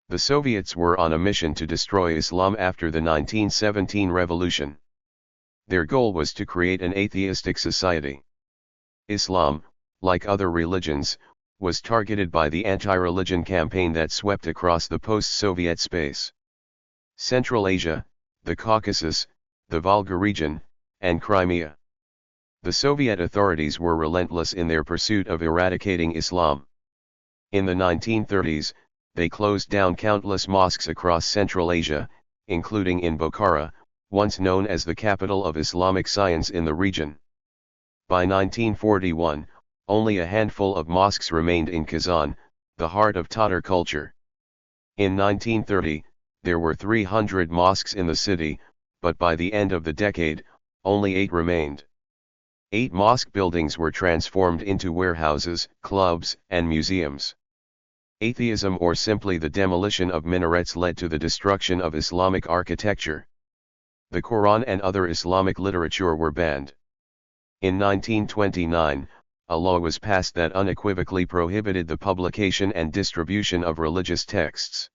The Soviets were on a mission to destroy Islam after the 1917 revolution. Their goal was to create an atheistic society. Islam, like other religions, was targeted by the anti-religion campaign that swept across the post-Soviet space. Central Asia, the Caucasus, the Volga region, and Crimea. The Soviet authorities were relentless in their pursuit of eradicating Islam. In the 1930s, they closed down countless mosques across Central Asia, including in Bukhara, once known as the capital of Islamic science in the region. By 1941, only a handful of mosques remained in Kazan, the heart of Tatar culture. In 1930, there were 300 mosques in the city, but by the end of the decade, only 8 remained. 8 mosque buildings were transformed into warehouses, clubs, and museums. Atheism, or simply the demolition of minarets, led to the destruction of Islamic architecture. The Quran and other Islamic literature were banned. In 1929, a law was passed that unequivocally prohibited the publication and distribution of religious texts.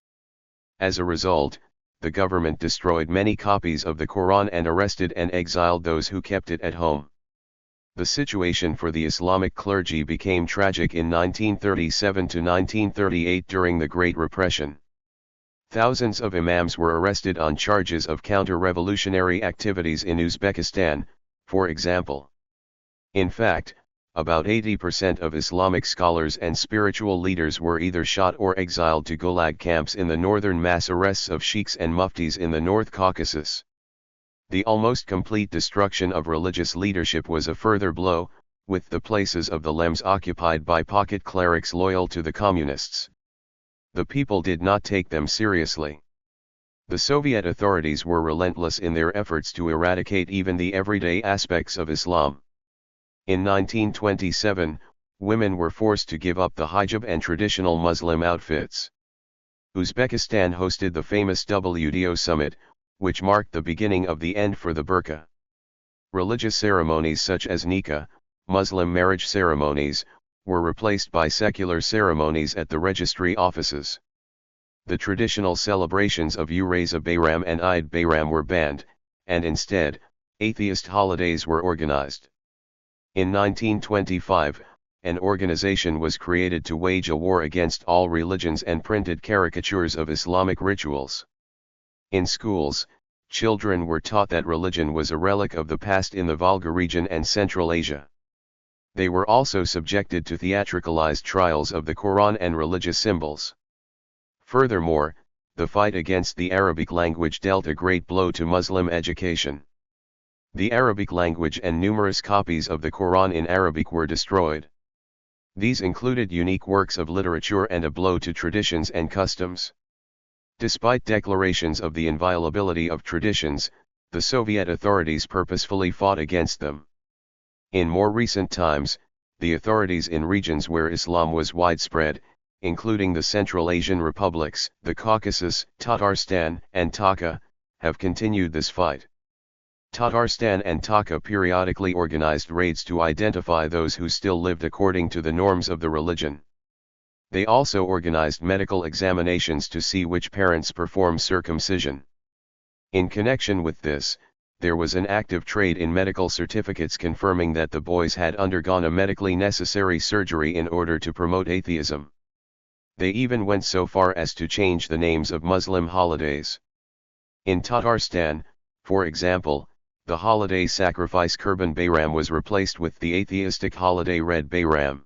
As a result, the government destroyed many copies of the Quran and arrested and exiled those who kept it at home. The situation for the Islamic clergy became tragic in 1937 to 1938 during the Great Repression. Thousands of imams were arrested on charges of counter-revolutionary activities in Uzbekistan, for example. In fact, about 80% of Islamic scholars and spiritual leaders were either shot or exiled to Gulag camps in the northern mass arrests of sheikhs and muftis in the North Caucasus. The almost complete destruction of religious leadership was a further blow, with the places of the lems occupied by pocket clerics loyal to the communists. The people did not take them seriously. The Soviet authorities were relentless in their efforts to eradicate even the everyday aspects of Islam. In 1927, women were forced to give up the hijab and traditional Muslim outfits. Uzbekistan hosted the famous WTO summit, which marked the beginning of the end for the burqa. Religious ceremonies such as nikah, Muslim marriage ceremonies, were replaced by secular ceremonies at the registry offices. The traditional celebrations of Uraza Bayram and Eid Bayram were banned, and instead, atheist holidays were organized. In 1925, an organization was created to wage a war against all religions and printed caricatures of Islamic rituals. In schools, children were taught that religion was a relic of the past in the Volga region and Central Asia. They were also subjected to theatricalized trials of the Quran and religious symbols. Furthermore, the fight against the Arabic language dealt a great blow to Muslim education. The Arabic language and numerous copies of the Quran in Arabic were destroyed. These included unique works of literature and a blow to traditions and customs. Despite declarations of the inviolability of traditions, the Soviet authorities purposefully fought against them. In more recent times, the authorities in regions where Islam was widespread, including the Central Asian republics, the Caucasus, Tatarstan, and Takha, have continued this fight. Tatarstan and Takha periodically organized raids to identify those who still lived according to the norms of the religion. They also organized medical examinations to see which parents performed circumcision. In connection with this, there was an active trade in medical certificates confirming that the boys had undergone a medically necessary surgery in order to promote atheism. They even went so far as to change the names of Muslim holidays. In Tatarstan, for example, the holiday sacrifice Kurban Bayram was replaced with the atheistic holiday Red Bayram.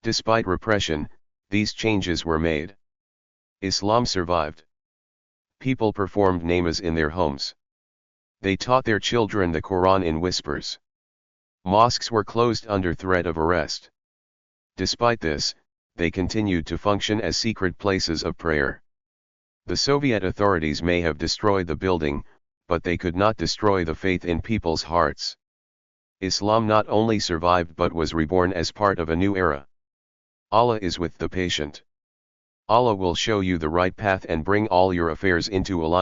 Despite repression, these changes were made. Islam survived. People performed namaz in their homes. They taught their children the Quran in whispers. Mosques were closed under threat of arrest. Despite this, they continued to function as secret places of prayer. The Soviet authorities may have destroyed the building, but they could not destroy the faith in people's hearts. Islam not only survived but was reborn as part of a new era. Allah is with the patient. Allah will show you the right path and bring all your affairs into alignment.